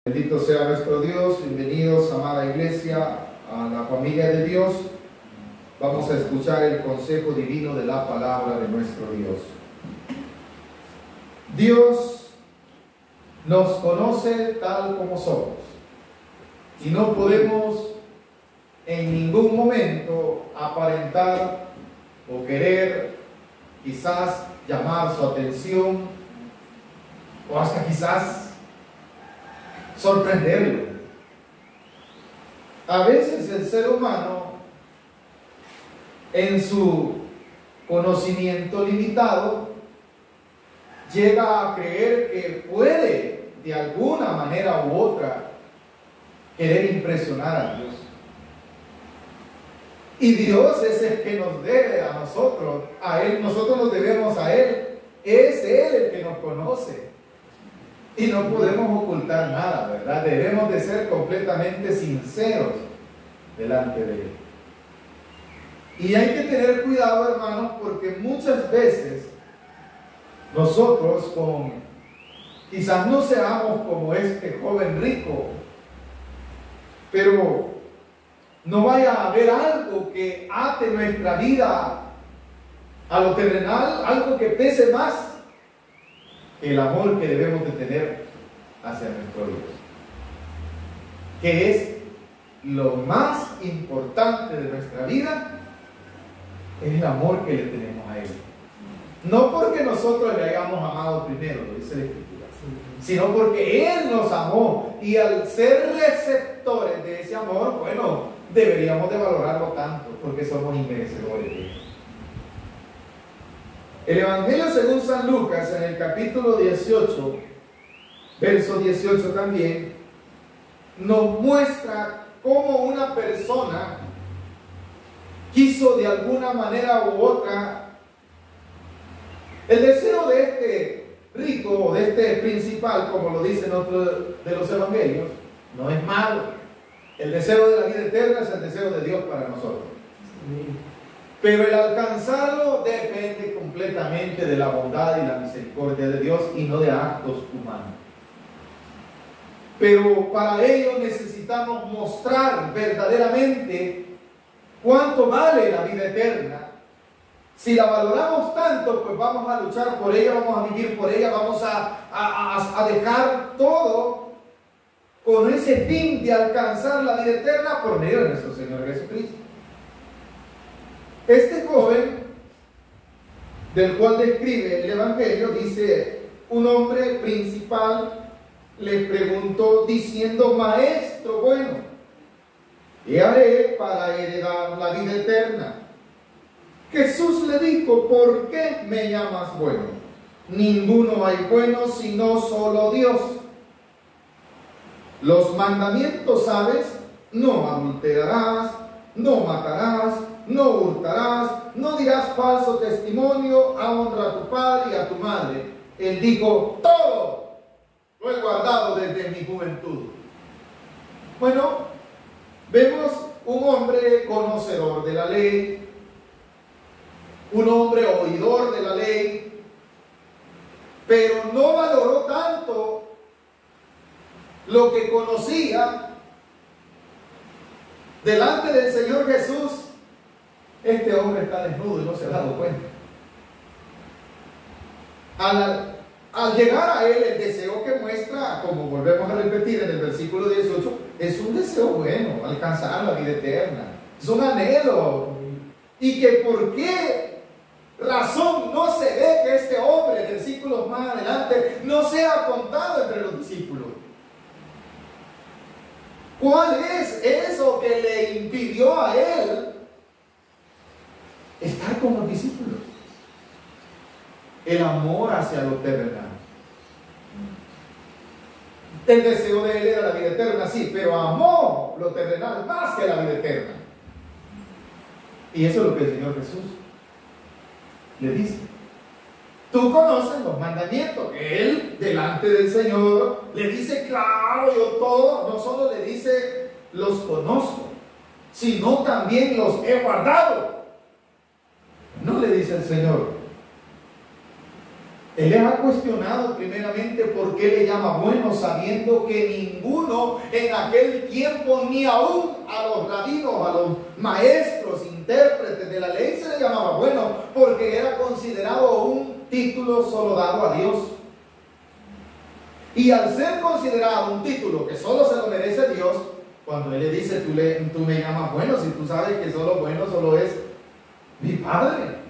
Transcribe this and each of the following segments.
Bendito sea nuestro Dios. Bienvenidos, amada iglesia, a la familia de Dios. Vamos a escuchar el consejo divino de la palabra de nuestro Dios. Dios nos conoce tal como somos y no podemos en ningún momento aparentar o querer quizás llamar su atención o hasta quizás sorprenderlo. A veces el ser humano, en su conocimiento limitado, llega a creer que puede de alguna manera u otra querer impresionar a Dios. Y Dios es el que nos debe a nosotros, a Él, nosotros nos debemos a Él. Es Él el que nos conoce. Y no podemos ocultar nada, ¿verdad? Debemos de ser completamente sinceros delante de Él. Y hay que tener cuidado, hermanos, porque muchas veces nosotros quizás no seamos como este joven rico, pero no vaya a haber algo que ate nuestra vida a lo terrenal, algo que pese más el amor que debemos de tener hacia nuestro Dios, que es lo más importante de nuestra vida, es el amor que le tenemos a Él. No porque nosotros le hayamos amado primero, lo dice la Escritura, sino porque Él nos amó, y al ser receptores de ese amor, bueno, deberíamos de valorarlo tanto, porque somos inmerecedores de Él. El Evangelio según San Lucas, en el capítulo 18, verso 18 también, nos muestra cómo una persona quiso de alguna manera u otra. El deseo de este rico o de este principal, como lo dicen otros de los evangelios, no es malo. El deseo de la vida eterna es el deseo de Dios para nosotros. Pero el alcanzarlo depende completamente de la bondad y la misericordia de Dios y no de actos humanos. Pero para ello necesitamos mostrar verdaderamente cuánto vale la vida eterna. Si la valoramos tanto, pues vamos a luchar por ella, vamos a vivir por ella, vamos a dejar todo con ese fin de alcanzar la vida eterna por medio de nuestro Señor Jesucristo. Este joven, del cual describe el Evangelio, dice: un hombre principal le preguntó diciendo: Maestro bueno, ¿qué haré para heredar la vida eterna? Jesús le dijo: ¿por qué me llamas bueno? Ninguno hay bueno sino solo Dios. Los mandamientos, ¿sabes? No adulterarás, no matarás, no hurtarás, no dirás falso testimonio, honra a tu padre y a tu madre. Él dijo: todo lo he guardado desde mi juventud. Bueno, vemos un hombre conocedor de la ley, un hombre oidor de la ley, pero no valoró tanto lo que conocía. Delante del Señor Jesús, este hombre está desnudo y no se ha dado cuenta. Al llegar a él, el deseo que muestra, como volvemos a repetir en el versículo 18, es un deseo bueno, alcanzar la vida eterna. Es un anhelo. Y que por qué razón no se ve que este hombre, versículos más adelante, no sea contado entre los discípulos. ¿Cuál es eso que le impidió a él estar con los discípulos? El amor hacia lo terrenal. El deseo de él era la vida eterna, sí, pero amó lo terrenal más que la vida eterna. Y eso es lo que el Señor Jesús le dice. Tú conoces los mandamientos. Él, delante del Señor, le dice: claro, yo todo. No solo le dice: los conozco, sino también los he guardado. No le dice el Señor: Él les ha cuestionado primeramente por qué le llama bueno, sabiendo que ninguno en aquel tiempo, ni aún a los rabinos, a los maestros, intérpretes de la ley, se le llamaba bueno, porque era considerado un título solo dado a Dios. Y al ser considerado un título que solo se lo merece Dios, cuando Él le dice, tú me llamas bueno, si tú sabes que solo bueno solo es mi Padre.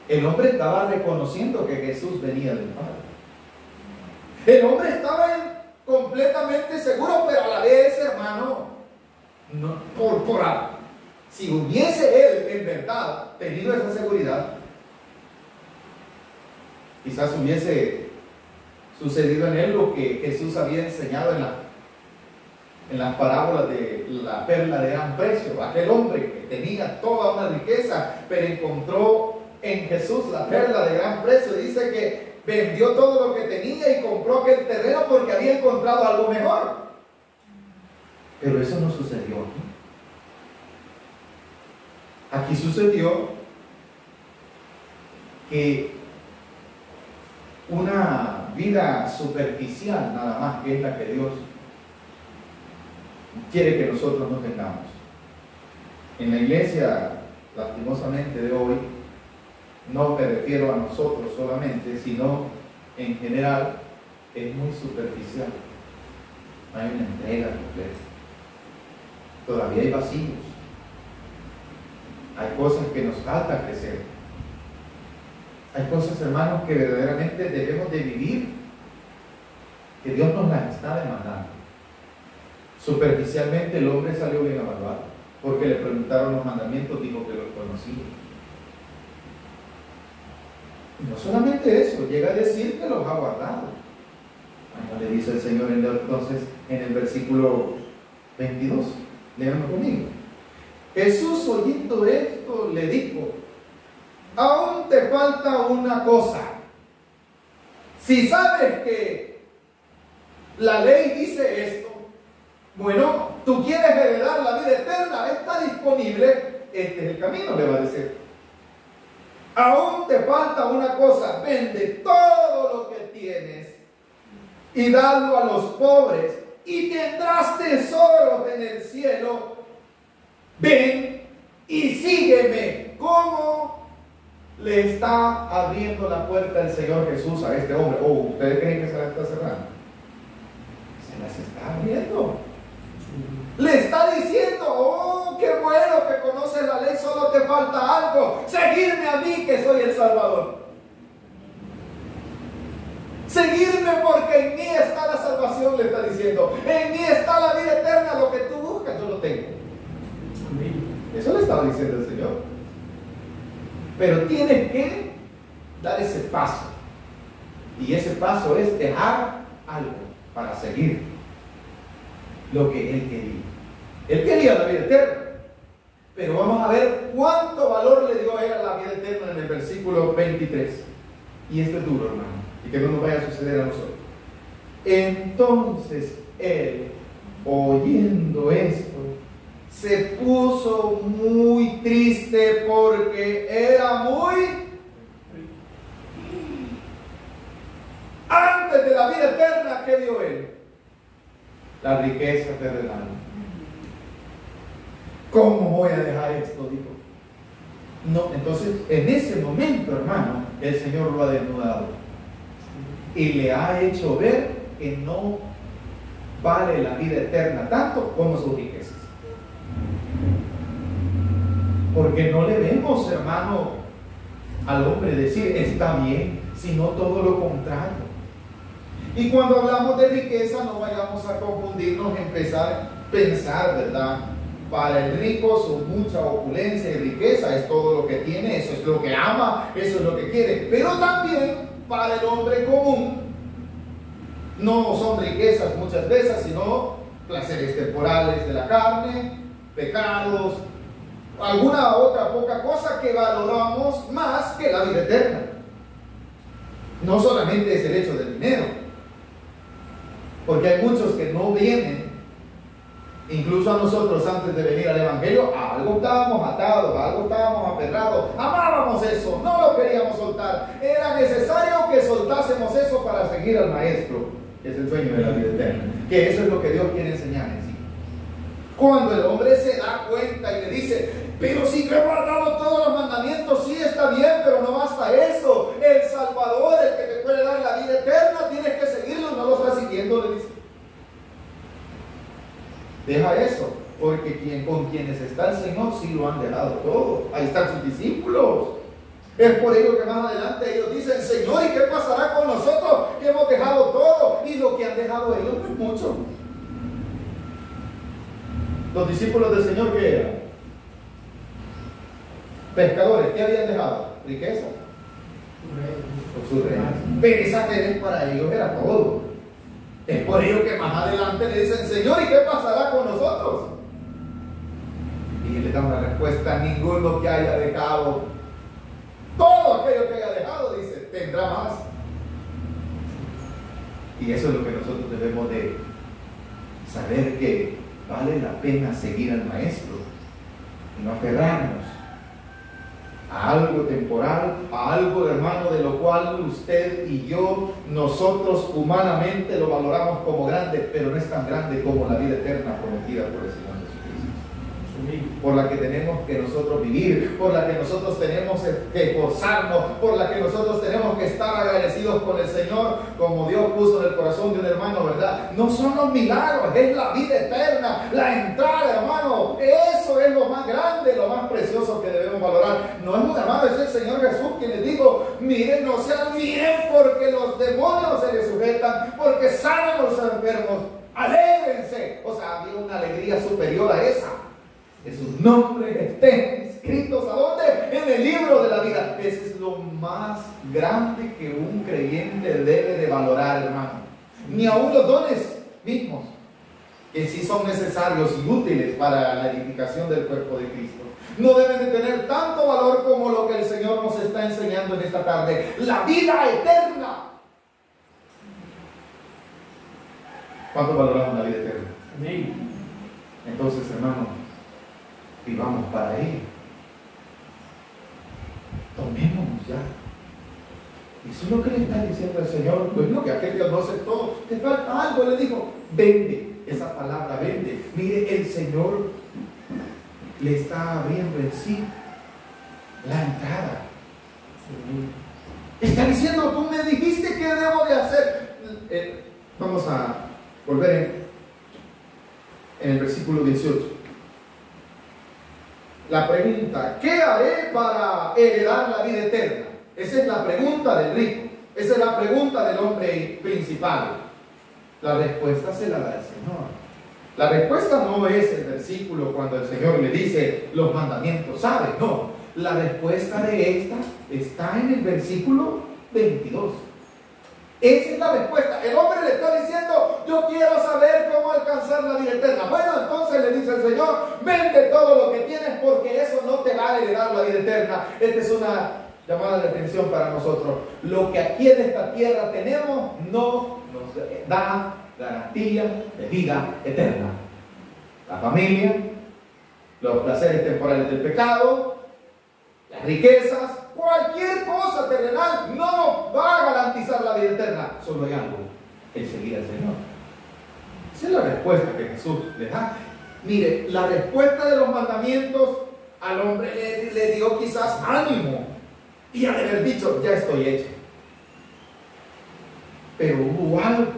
El hombre estaba reconociendo que Jesús venía del Padre. El hombre estaba completamente seguro, pero a la vez, hermano, no, si hubiese él en verdad tenido esa seguridad, quizás hubiese sucedido en él lo que Jesús había enseñado en las parábolas de la perla de gran precio. Aquel hombre que tenía toda una riqueza, pero encontró en Jesús la perla de gran precio. Dice que vendió todo lo que tenía y compró aquel terreno porque había encontrado algo mejor. Pero eso no sucedió aquí. Aquí sucedió que una vida superficial nada más, que es la que Dios quiere que nosotros no tengamos. En la iglesia, lastimosamente de hoy, no me refiero a nosotros solamente, sino en general, es muy superficial. No hay una entrega completa. Todavía hay vacíos. Hay cosas que nos falta crecer. Hay cosas, hermanos, que verdaderamente debemos de vivir, que Dios nos las está demandando. Superficialmente el hombre salió bien evaluado, porque le preguntaron los mandamientos, dijo que los conocía. Y no solamente eso, llega a decir que los ha guardado. Bueno, le dice el Señor entonces en el versículo 22, léanlo conmigo. Jesús, oyendo esto, le dijo: aún te falta una cosa. Si sabes que la ley dice esto, bueno, tú quieres heredar la vida eterna, está disponible, este es el camino, le va a decir. Aún te falta una cosa: vende todo lo que tienes y dadlo a los pobres y tendrás tesoros en el cielo. Ven y sígueme. ¿Cómo le está abriendo la puerta el Señor Jesús a este hombre? Oh, ¿ustedes creen que se la está cerrando? Se las está abriendo. Le está diciendo: oh, qué bueno que conoces la ley, solo te falta algo: seguirme a mí, que soy el Salvador. Seguirme, porque en mí está la salvación, le está diciendo. En mí está la vida eterna, lo que tú buscas, yo lo tengo. Eso le estaba diciendo el Señor. Pero tienes que dar ese paso. Y ese paso es dejar algo para seguir lo que Él quería. Él quería la vida eterna. Pero vamos a ver cuánto valor le dio a Él a la vida eterna en el versículo 23. Y esto es duro, hermano, y que no nos vaya a suceder a nosotros. Entonces Él, oyendo esto, se puso muy triste porque era muy antes de la vida eterna que dio Él, la riqueza terrenal. ¿Cómo voy a dejar esto? Dijo. No, entonces en ese momento, hermano, el Señor lo ha desnudado y le ha hecho ver que no vale la vida eterna tanto como sus riquezas. Porque no le vemos, hermano, al hombre decir está bien, sino todo lo contrario. Y cuando hablamos de riqueza, no vayamos a confundirnos, empezar a pensar, ¿verdad? Para el rico son mucha opulencia y riqueza, es todo lo que tiene, eso es lo que ama, eso es lo que quiere. Pero también para el hombre común no son riquezas muchas veces, sino placeres temporales de la carne, pecados, alguna otra poca cosa que valoramos más que la vida eterna. No solamente es el hecho del dinero, porque hay muchos que no vienen Incluso a nosotros antes de venir al Evangelio, a algo estábamos atados, a algo estábamos aferrados, amábamos eso, no lo queríamos soltar. Era necesario que soltásemos eso para seguir al Maestro, que es el sueño de la vida eterna. Que eso es lo que Dios quiere enseñar en sí. Cuando el hombre se da cuenta y le dice, pero si yo he guardado todos los mandamientos, sí está bien, pero no basta eso. El Salvador, el que te puede dar la vida eterna, tienes que seguirlo, no lo estás siguiendo, le dice. Deja eso, porque con quienes está el Señor sí lo han dejado todo. Ahí están sus discípulos. Es por ello que más adelante ellos dicen, Señor, ¿y qué pasará con nosotros que hemos dejado todo? Y lo que han dejado ellos no es mucho. Los discípulos del Señor, ¿qué eran? Pescadores. ¿Qué habían dejado? Riqueza. Sus redes. Pero esa redes para ellos era todo. Es por ello que más adelante le dicen, Señor, ¿y qué pasará con nosotros? Y él le da una respuesta, ninguno que haya dejado todo aquello que haya dejado, dice, tendrá más. Y eso es lo que nosotros debemos de saber, que vale la pena seguir al Maestro y no aferrarnos a algo temporal, a algo, hermano, de lo cual usted y yo, nosotros humanamente lo valoramos como grande, pero no es tan grande como la vida eterna prometida por el Señor Jesucristo, por la que tenemos que nosotros vivir, por la que nosotros tenemos que esforzarnos, por la que nosotros tenemos que estar agradecidos con el Señor, como Dios puso en el corazón de un hermano, ¿verdad? No son los milagros, es la vida eterna, la entrada, hermano. Eso es lo más grande, lo más precioso que debemos valorar. No es un hermano, es el Señor Jesús quien les dijo, miren, no se admiren porque los demonios se les sujetan, porque sanan a los enfermos, alégrense. O sea, había una alegría superior a esa. Que sus nombres estén escritos, ¿a dónde? En el libro de la vida. Ese es lo más grande que un creyente debe de valorar, hermano. Ni aun los dones mismos, que sí son necesarios y útiles para la edificación del cuerpo de Cristo, no deben de tener tanto valor como lo que el Señor nos está enseñando en esta tarde. La vida eterna. ¿Cuánto valoramos la vida eterna? Amén. Entonces, hermano, vivamos para Él. Tomémonos ya. Eso es lo que le está diciendo el Señor. Pues no, que aquel Dios no aceptó, te falta algo. Le dijo, vende. Esa palabra vende. Mire, el Señor le está abriendo en sí la entrada. Está diciendo, tú me dijiste qué debo de hacer. Vamos a volver en el versículo 18. La pregunta, ¿qué haré para heredar la vida eterna? Esa es la pregunta del rico. Esa es la pregunta del hombre principal. La respuesta se la da el Señor. La respuesta no es el versículo cuando el Señor le dice los mandamientos, ¿sabe? No. La respuesta de esta está en el versículo 22. Esa es la respuesta. El hombre le está diciendo, yo quiero saber cómo alcanzar la vida eterna. Bueno, entonces le dice el Señor, vende todo lo que tienes porque eso no te va a heredar la vida eterna. Esta es una llamada de atención para nosotros. Lo que aquí en esta tierra tenemos no nos da garantía de vida eterna. La familia, los placeres temporales del pecado, las riquezas, cualquier cosa terrenal no nos va a garantizar la vida eterna. Solo hay algo, el seguir al Señor. Esa es la respuesta que Jesús le da. Mire, la respuesta de los mandamientos al hombre le dio quizás ánimo y al haber dicho, ya estoy hecho. Pero hubo algo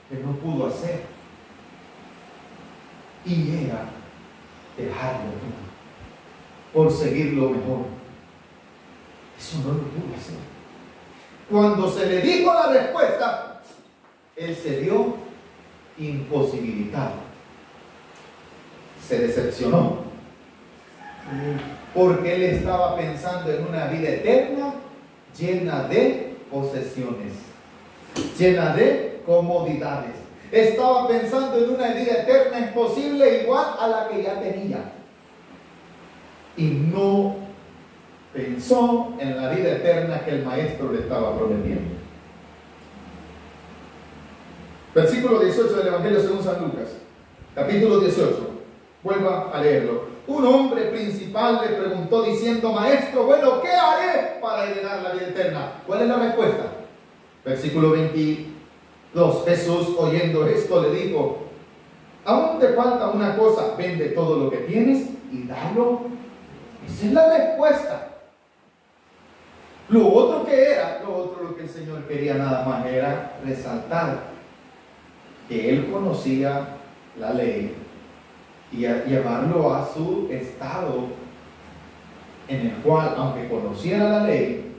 que no pudo hacer, y era dejarlo todo por seguir lo mejor. Eso no lo pudo hacer. Cuando se le dijo la respuesta, él se vio imposibilitado. Se decepcionó. Porque él estaba pensando en una vida eterna llena de posesiones, llena de comodidades. Estaba pensando en una vida eterna imposible igual a la que ya tenía. Y no pensó en la vida eterna que el Maestro le estaba prometiendo. Versículo 18 del Evangelio según San Lucas. Capítulo 18. Vuelva a leerlo. Un hombre principal le preguntó diciendo: Maestro, bueno, ¿qué haré para heredar la vida eterna? ¿Cuál es la respuesta? Versículo 22. Jesús, oyendo esto, le dijo: aún te falta una cosa, vende todo lo que tienes y dalo. Esa es la respuesta. Lo otro lo que el Señor quería nada más era resaltar que Él conocía la ley y a llevarlo a su estado en el cual, aunque conociera la ley,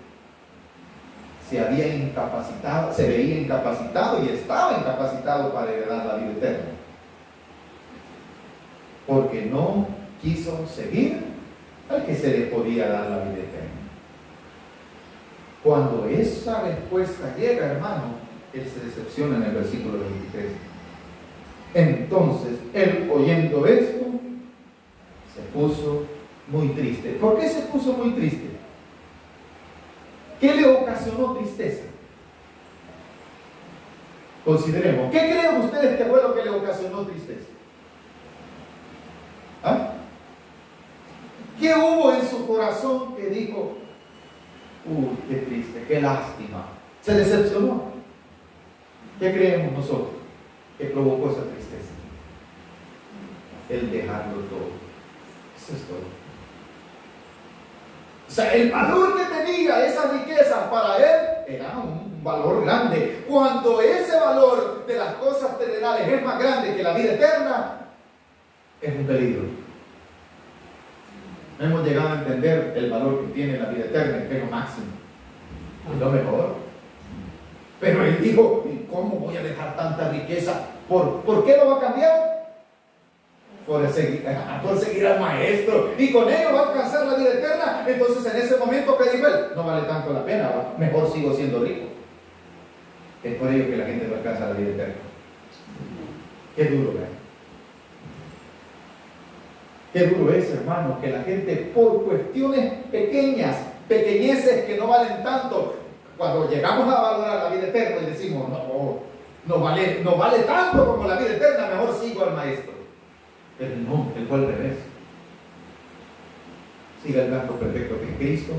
se veía incapacitado y estaba incapacitado para heredar la vida eterna, porque no quiso seguir al que se le podía dar la vida eterna. Cuando esa respuesta llega, hermano, él se decepciona en el versículo 23. Entonces, él, oyendo esto, se puso muy triste. ¿Por qué se puso muy triste? ¿Qué le ocasionó tristeza? Consideremos. ¿Qué creen ustedes que fue lo que le ocasionó tristeza? ¿Ah? ¿Qué hubo en su corazón que dijo: qué triste, qué lástima? Se decepcionó. ¿Qué creemos nosotros que provocó esa tristeza? El dejarlo todo. Eso es todo. O sea, el valor que tenía esa riqueza para él era un valor grande. Cuando ese valor de las cosas terrenales es más grande que la vida eterna, es un peligro. No hemos llegado a entender el valor que tiene la vida eterna, que es lo máximo, es lo mejor. Pero él dijo: ¿y cómo voy a dejar tanta riqueza? ¿Por qué lo va a cambiar? Por seguir al maestro, y con ello va a alcanzar la vida eterna. Entonces, en ese momento, ¿qué dijo él? No vale tanto la pena, mejor sigo siendo rico. Es por ello que la gente no alcanza la vida eterna. Qué duro, ¿verdad? Qué duro es, hermano, que la gente, por cuestiones pequeñeces que no valen tanto, cuando llegamos a valorar la vida eterna y decimos: no vale tanto como la vida eterna, mejor sigo al maestro. Pero no, él fue al revés. Siga el blanco perfecto que es Cristo.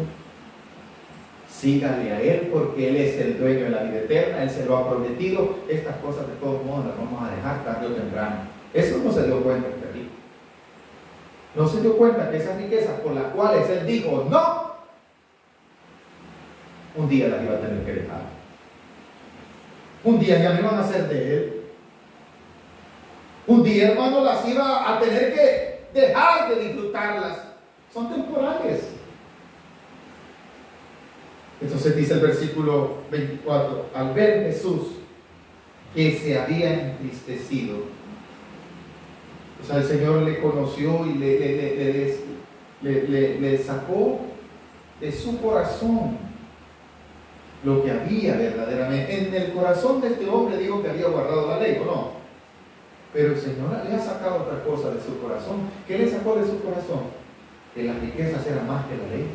Sígale a Él, porque Él es el dueño de la vida eterna. Él se lo ha prometido. Estas cosas de todos modos las vamos a dejar tarde o temprano. Eso no se dio cuenta este rico. No se dio cuenta que esas riquezas por las cuales Él dijo no, un día las iba a tener que dejar. Un día ya no iban a ser de Él. Un día, hermano, las iba a tener que dejar de disfrutarlas. Son temporales. Entonces dice el versículo 24: al ver Jesús que se había entristecido, o sea, el Señor le conoció y le sacó de su corazón lo que había verdaderamente. En el corazón de este hombre dijo que había guardado la ley, ¿o no? Pero el Señor le ha sacado otra cosa de su corazón. ¿Qué le sacó de su corazón? Que las riquezas eran más que la ley.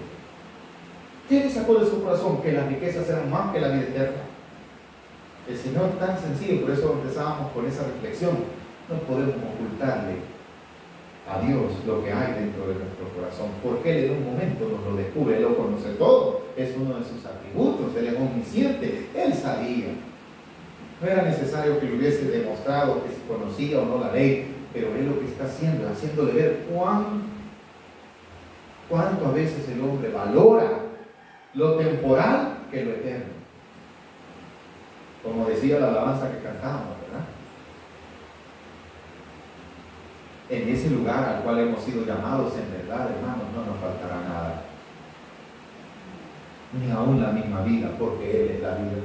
¿Qué le sacó de su corazón? Que las riquezas eran más que la vida eterna. El Señor es tan sencillo, por eso empezábamos con esa reflexión. No podemos ocultarle a Dios lo que hay dentro de nuestro corazón, porque Él en un momento nos lo descubre. Él lo conoce todo, es uno de sus atributos. Él es omnisciente, Él sabía. No era necesario que le hubiese demostrado que se conocía o no la ley, pero Él lo que está haciendo es haciéndole ver cuánto a veces el hombre valora lo temporal que lo eterno. Como decía la alabanza que cantábamos, ¿verdad? En ese lugar al cual hemos sido llamados, en verdad, hermanos, no nos faltará nada. Ni aún la misma vida, porque Él es la vida.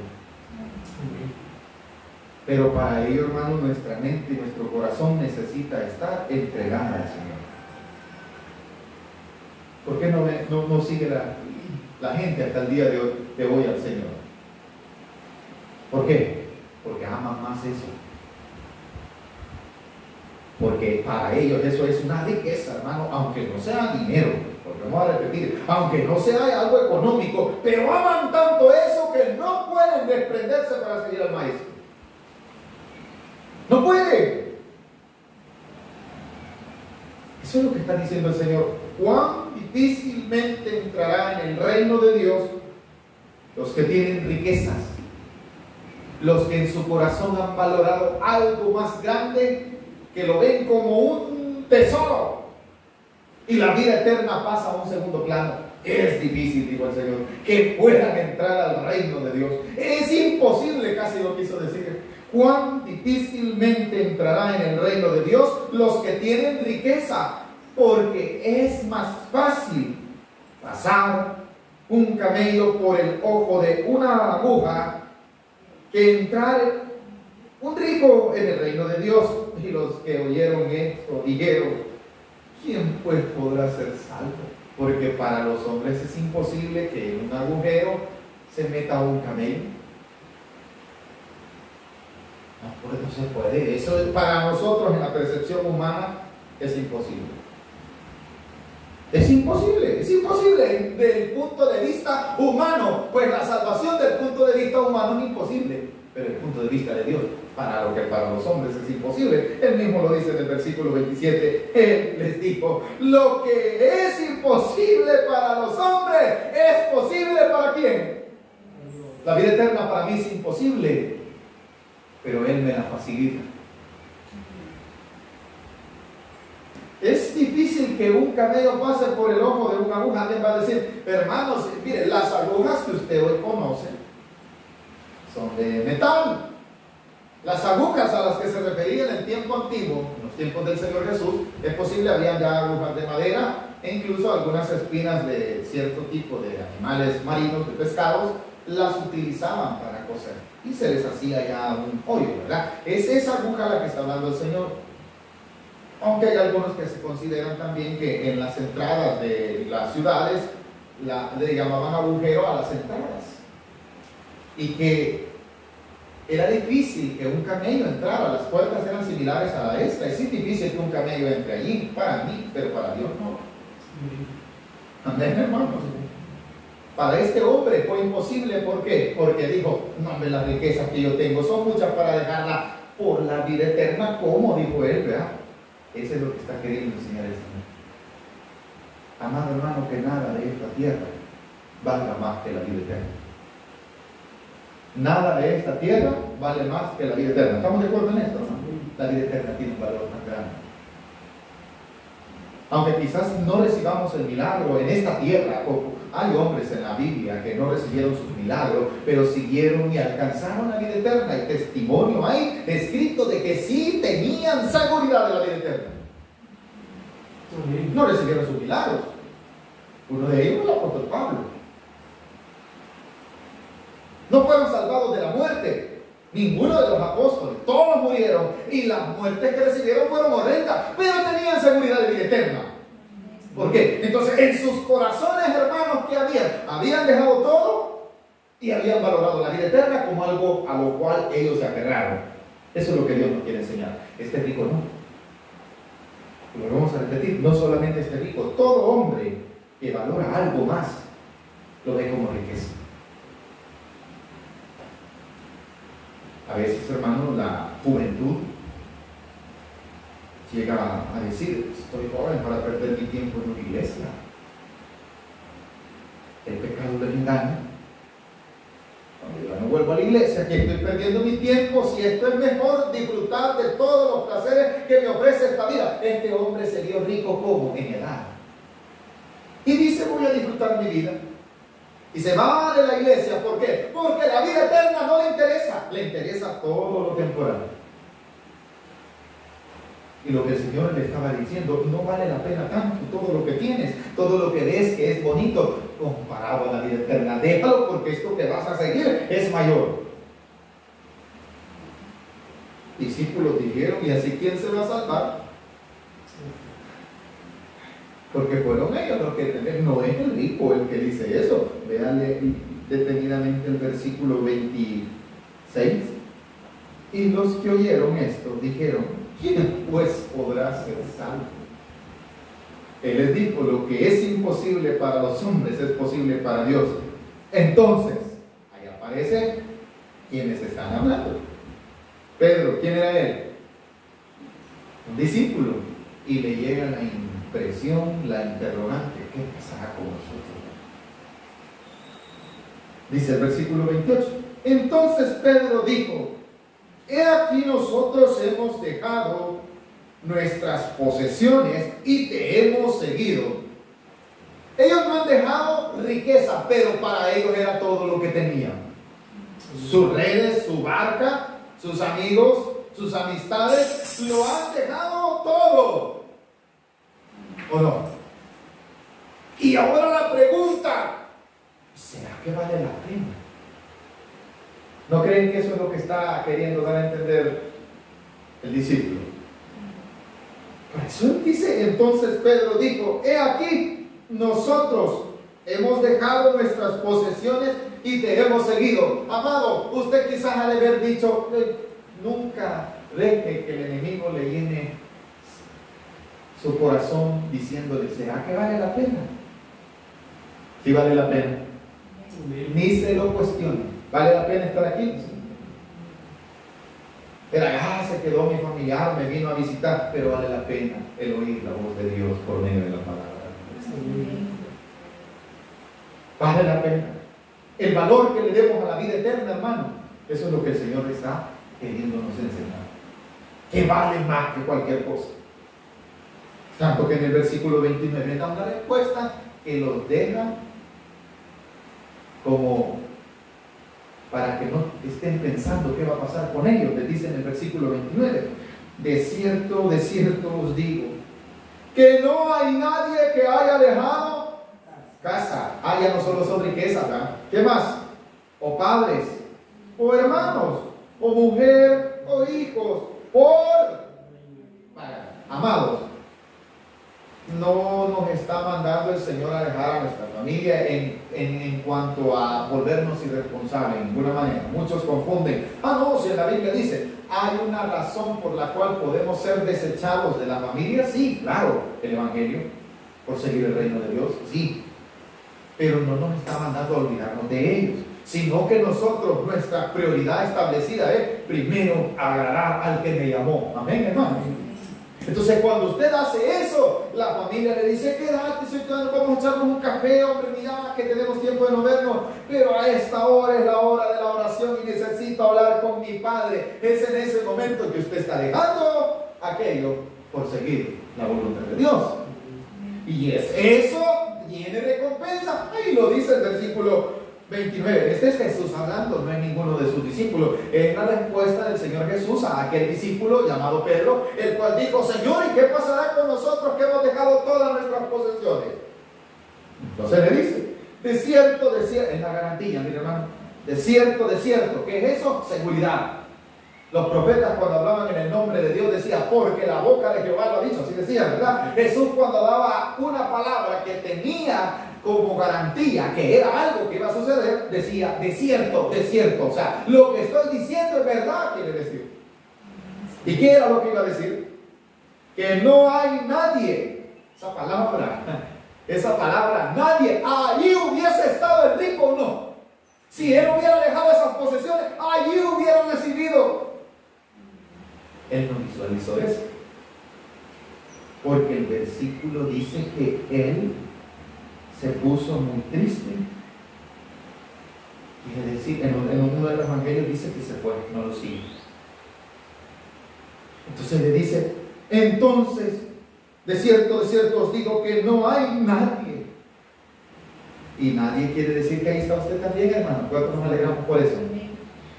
Pero para ello, hermano, nuestra mente y nuestro corazón necesita estar entregada al Señor. ¿Por qué no sigue la gente hasta el día de hoy al Señor? ¿Por qué? Porque aman más eso. Porque para ellos eso es una riqueza, hermano, aunque no sea dinero, porque vamos a repetir, aunque no sea algo económico, pero aman tanto eso que no pueden desprenderse para seguir al maestro. No puede. Eso es lo que está diciendo el Señor. Cuán difícilmente entrará en el reino de Dios los que tienen riquezas, los que en su corazón han valorado algo más grande, que lo ven como un tesoro, y la vida eterna pasa a un segundo plano. Es difícil, dijo el Señor, que puedan entrar al reino de Dios. Es imposible, casi lo quiso decir. Cuán difícilmente entrará en el reino de Dios los que tienen riqueza, porque es más fácil pasar un camello por el ojo de una aguja que entrar un rico en el reino de Dios. Y los que oyeron esto dijeron: ¿quién pues podrá ser salvo? Porque para los hombres es imposible que en un agujero se meta un camello. No, pues no se puede. Eso para nosotros en la percepción humana es imposible. Es imposible desde el punto de vista humano. Pues la salvación del punto de vista humano es imposible, pero el punto de vista de Dios, para lo que para los hombres es imposible. Él mismo lo dice en el versículo 27. Él les dijo: lo que es imposible para los hombres es posible para ¿quién? La vida eterna para mí es imposible, pero Él me la facilita. Es difícil que un camello pase por el ojo de una aguja. Alguien va a decir: hermanos, miren, las agujas que usted hoy conoce son de metal. Las agujas a las que se refería en el tiempo antiguo, en los tiempos del Señor Jesús, es posible, habían ya agujas de madera e incluso algunas espinas de cierto tipo de animales marinos, de pescados, las utilizaban para coser y se les hacía ya un hoyo, ¿verdad? Es esa aguja a la que está hablando el Señor. Aunque hay algunos que se consideran también que en las entradas de las ciudades le llamaban agujero a las entradas, y que era difícil que un camello entrara. Las puertas eran similares a la esta. Es difícil que un camello entre allí, para mí, pero para Dios no. Amén, hermanos. Para este hombre fue imposible. ¿Por qué? Porque dijo: no, hombre, las riquezas que yo tengo son muchas para dejarla por la vida eterna. ¿Cómo? Dijo él, ¿verdad? Eso es lo que está queriendo enseñar el Señor. Amado hermano, que nada de esta tierra valga más que la vida eterna. Nada de esta tierra vale más que la vida eterna. ¿Estamos de acuerdo en esto, no? La vida eterna tiene un valor tan grande. Aunque quizás no recibamos el milagro en esta tierra, hay hombres en la Biblia que no recibieron sus milagros, pero siguieron y alcanzaron la vida eterna. Hay testimonio ahí escrito de que sí tenían seguridad de la vida eterna. No recibieron sus milagros. Uno de ellos es el apóstol Pablo. No fueron salvados de la muerte, ninguno de los apóstoles. Todos murieron y las muertes que recibieron fueron horrendas, pero tenían seguridad de vida eterna. ¿Por qué? Entonces en sus corazones, hermanos, ¿qué habían? Habían dejado todo y habían valorado la vida eterna como algo a lo cual ellos se aferraron. Eso es lo que Dios nos quiere enseñar. Este rico no. Lo vamos a repetir: no solamente este rico, todo hombre que valora algo más lo ve como riqueza. A veces, hermanos, la juventud llega a decir: estoy joven para perder mi tiempo en una iglesia. El pecado del engaño. Cuando yo no vuelvo a la iglesia, que estoy perdiendo mi tiempo, si esto es mejor disfrutar de todos los placeres que me ofrece esta vida. Este hombre se dio rico como en edad. Y dice: voy a disfrutar mi vida. Y se va de la iglesia. ¿Por qué? Porque la vida eterna no le interesa. Le interesa todo lo temporal. Y lo que el Señor le estaba diciendo: no vale la pena tanto todo lo que tienes, todo lo que ves que es bonito, comparado a la vida eterna. Déjalo, porque esto que vas a seguir es mayor. Discípulos dijeron: ¿y así quién se va a salvar? Porque fueron ellos los que tenían. No es el rico el que dice eso. Véanle detenidamente el versículo 26. Y los que oyeron esto dijeron: ¿quién pues podrá ser salvo? Él les dijo: lo que es imposible para los hombres es posible para Dios. Entonces, ahí aparece quienes están hablando. Pedro, ¿quién era él? Un discípulo. Y le llega la impresión, la interrogante, ¿qué pasará con nosotros? Dice el versículo 28. Entonces Pedro dijo: he aquí nosotros hemos dejado nuestras posesiones y te hemos seguido. Ellos no han dejado riqueza, pero para ellos era todo lo que tenían. Sus redes, su barca, sus amigos, sus amistades, lo han dejado todo. ¿O no? Y ahora la pregunta: ¿será que vale la pena? ¿No creen que eso es lo que está queriendo dar a entender el discípulo? Por eso dice, entonces Pedro dijo: he aquí, nosotros hemos dejado nuestras posesiones y te hemos seguido. Amado, usted quizás ha de haber dicho: nunca deje que el enemigo le llene su corazón diciéndole: ¿será que vale la pena? Sí vale la pena. Ni se lo cuestione. ¿Vale la pena estar aquí? Era, se quedó mi familiar, me vino a visitar, pero vale la pena el oír la voz de Dios por medio de la palabra. Vale la pena. El valor que le demos a la vida eterna, hermano, eso es lo que el Señor está queriéndonos enseñar. Que vale más que cualquier cosa. Tanto que en el versículo 29 da una respuesta que los deja como para que no estén pensando qué va a pasar con ellos. Les dice en el versículo 29: de cierto os digo, que no hay nadie que haya dejado casa. Ya no solo son riquezas, ¿verdad? ¿Qué más? O padres, o hermanos, o mujer, o hijos, amados. No nos está mandando el Señor a dejar a nuestra familia en cuanto a volvernos irresponsables, en ninguna manera. Muchos confunden: no, si en la Biblia dice, hay una razón por la cual podemos ser desechados de la familia. Sí, claro, el Evangelio, por seguir el reino de Dios, sí. Pero no nos está mandando a olvidarnos de ellos, sino que nosotros, nuestra prioridad establecida es primero agradar al que me llamó. Amén, hermano. Entonces, cuando usted hace eso, la familia le dice: quédate, vamos a echarnos un café, hombre, mira que tenemos tiempo de no vernos, pero a esta hora es la hora de la oración y necesito hablar con mi padre. Es en ese momento que usted está dejando aquello por seguir la voluntad de Dios. Y eso tiene recompensa. Ahí lo dice el versículo 29. Este es Jesús hablando, no es ninguno de sus discípulos. Es la respuesta del Señor Jesús a aquel discípulo llamado Pedro, el cual dijo: Señor, ¿y qué pasará con nosotros que hemos dejado todas nuestras posesiones? Entonces le dice: de cierto, es la garantía, mi hermano. De cierto, ¿qué es eso? Seguridad. Los profetas, cuando hablaban en el nombre de Dios, decían: porque la boca de Jehová lo ha dicho. Así decían, ¿verdad? Jesús, cuando daba una palabra que tenía como garantía que era algo que iba a suceder, decía: de cierto. O sea, lo que estoy diciendo es verdad, quiere decir. ¿Y qué era lo que iba a decir? Que no hay nadie. Esa palabra, nadie. Allí hubiese estado el rico o no. Si él hubiera dejado esas posesiones, allí hubiera recibido. Él no visualizó eso. Porque el versículo dice que él se puso muy triste. Quiere decir, en uno de los evangelios dice que se fue, no lo sigue. Entonces le dice: entonces, de cierto os digo que no hay nadie. Y nadie quiere decir que ahí está usted también, hermano. ¿Cuántos nos alegramos por eso?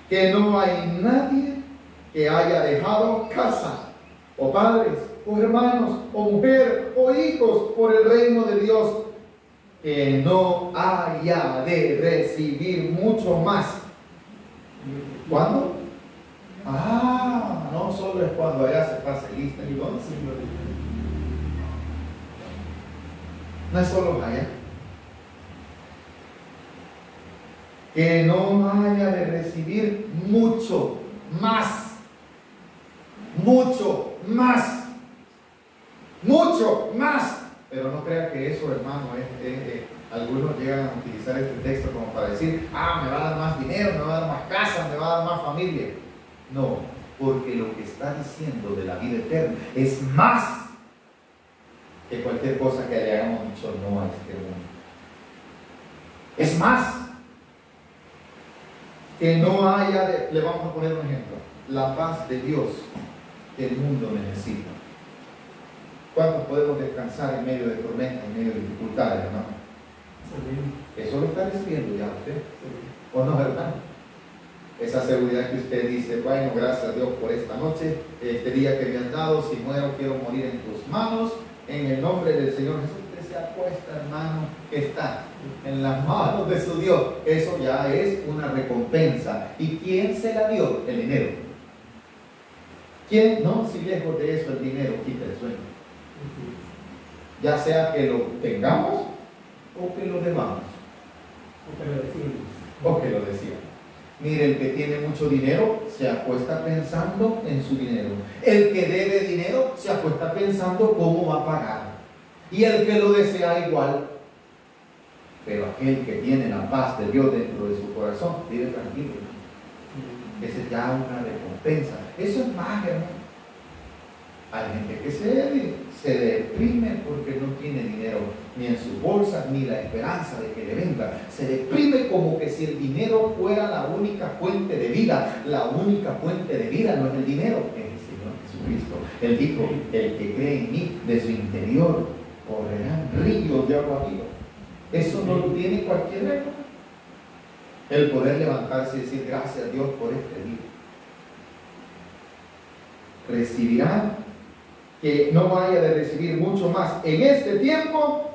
Que no hay nadie que haya dejado casa, o padres, o hermanos, o mujer, o hijos por el reino de Dios, que no haya de recibir mucho más. ¿Cuándo? No solo es cuando allá se pase lista y dónde. No es solo allá. Que no haya de recibir mucho más. Mucho más. Pero no crea que eso, hermano, algunos llegan a utilizar este texto como para decir: me va a dar más dinero, me va a dar más casa, me va a dar más familia. No, porque lo que está diciendo de la vida eterna es más que cualquier cosa que le hayamos dicho no a este mundo. Es más, que no haya, le vamos a poner un ejemplo, la paz de Dios que el mundo necesita. ¿Cuántos podemos descansar en medio de tormentas, en medio de dificultades, hermano? Eso lo está diciendo ya usted, ¿o no, hermano? Esa seguridad que usted dice, bueno, gracias a Dios por esta noche, este día que me han dado, si muero quiero morir en tus manos, en el nombre del Señor Jesús. Usted se acuesta, hermano, que está en las manos de su Dios. Eso ya es una recompensa. ¿Y quién se la dio? El dinero. ¿Quién? No, si lejos de eso el dinero quita el sueño. Ya sea que lo tengamos o que lo debamos. O que lo decimos. Mire, el que tiene mucho dinero se acuesta pensando en su dinero. El que debe dinero se acuesta pensando cómo va a pagar. Y el que lo desea igual. Pero aquel que tiene la paz de Dios dentro de su corazón vive tranquilo. Esa es ya una recompensa. Eso es más, hermano. Hay gente que se deprime porque no tiene dinero ni en sus bolsas ni la esperanza de que le venga. Se deprime como que si el dinero fuera la única fuente de vida. La única fuente de vida no es el dinero, es el Señor Jesucristo. Él dijo, el que cree en mí, de su interior correrán ríos de agua viva. Eso no lo tiene cualquiera. El poder levantarse y decir gracias a Dios por este día. Recibirán que no vaya de recibir mucho más en este tiempo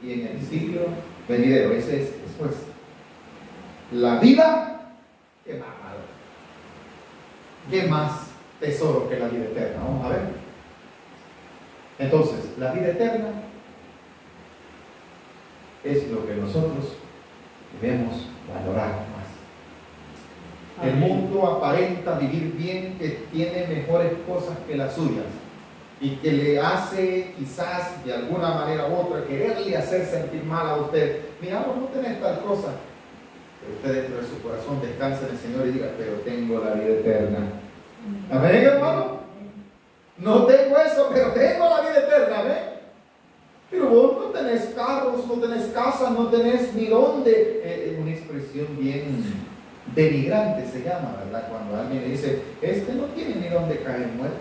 y en el siglo venidero. Ese es después. La vida, ¿qué más? ¿Qué más tesoro que la vida eterna? Vamos a ver. Entonces, la vida eterna es lo que nosotros debemos valorar más. El mundo aparenta vivir bien, que tiene mejores cosas que las suyas y que le hace quizás de alguna manera u otra quererle hacer sentir mal a usted. Mira, vos no tenés tal cosa, pero usted dentro de su corazón descansa en el Señor y diga, pero tengo la vida eterna. ¿Amén, hermano? No tengo eso, pero tengo la vida eterna, ¿amén? Pero vos no tenés carros, no tenés casas, no tenés ni dónde. Una expresión bien denigrante se llama, ¿verdad? Cuando alguien le dice, este no tiene ni dónde caer muerto.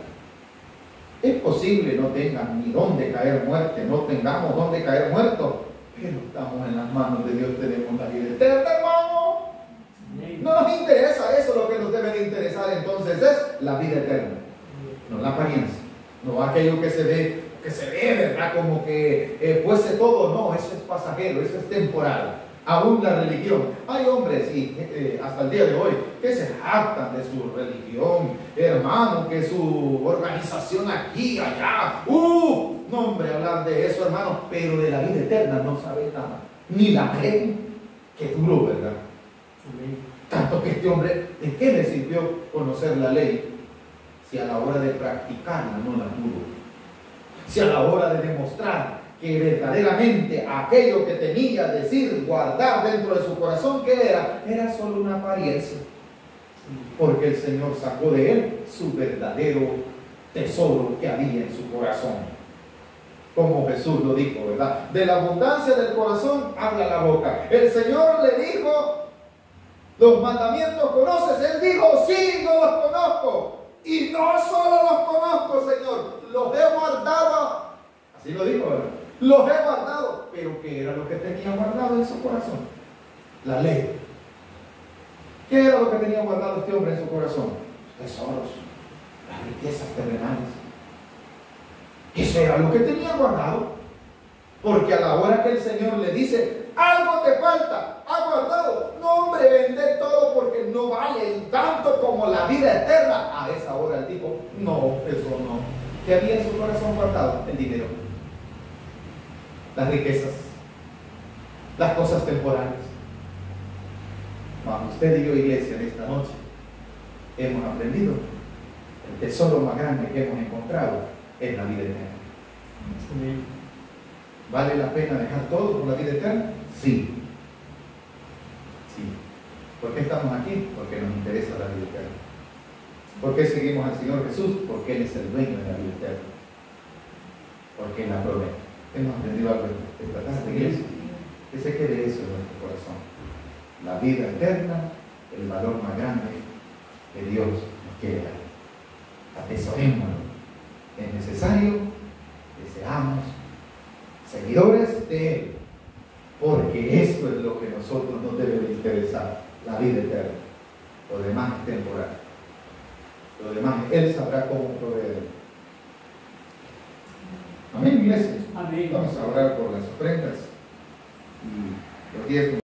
Es posible no tengan ni dónde caer muerte, no tengamos dónde caer muerto, pero estamos en las manos de Dios, tenemos la vida eterna, hermano. No nos interesa eso, lo que nos debe de interesar entonces es la vida eterna, no la apariencia, no aquello que se ve, ¿verdad? Como que fuese todo, no, eso es pasajero, eso es temporal. Aún la religión. Hay hombres, y hasta el día de hoy, que se jactan de su religión, hermano, que su organización aquí, allá. No, hombre, hablar de eso, hermano, pero de la vida eterna no sabe nada. Ni la creen. Qué duro, ¿verdad? Tanto que este hombre, ¿de qué le sirvió conocer la ley si a la hora de practicarla no la pudo? Si a la hora de demostrar que verdaderamente aquello que tenía, decir, guardar dentro de su corazón, ¿qué era? Era solo una apariencia. Porque el Señor sacó de él su verdadero tesoro que había en su corazón. Como Jesús lo dijo, ¿verdad? De la abundancia del corazón habla la boca. El Señor le dijo, los mandamientos conoces. Él dijo, sí, no los conozco. Y no solo los conozco, Señor, los he guardado. Así lo dijo, ¿verdad? Los he guardado. Pero ¿qué era lo que tenía guardado en su corazón? La ley. ¿Qué era lo que tenía guardado este hombre en su corazón? Los tesoros, las riquezas terrenales. Eso era lo que tenía guardado. Porque a la hora que el Señor le dice, algo te falta, ha guardado. No, hombre, vende todo porque no vale tanto como la vida eterna. A esa hora él dijo, no, eso no. ¿Qué había en su corazón guardado? El dinero, las riquezas, las cosas temporales. Vamos, usted y yo, iglesia, en esta noche hemos aprendido el tesoro más grande que hemos encontrado es la vida eterna. ¿Vale la pena dejar todo por la vida eterna? Sí. Sí. ¿Por qué estamos aquí? Porque nos interesa la vida eterna. ¿Por qué seguimos al Señor Jesús? Porque Él es el dueño de la vida eterna. porque la promete. Hemos aprendido algo esta tarde, iglesia. Que se quede eso en nuestro corazón. La vida eterna, el valor más grande que Dios nos quiere dar. Atesorémoslo. Es necesario que seamos seguidores de Él, porque esto es lo que a nosotros nos debe de interesar, la vida eterna. Lo demás es temporal. Lo demás, Él sabrá cómo proveer. Amén, iglesia. Amén. Vamos a orar por las ofrendas y los diezmos.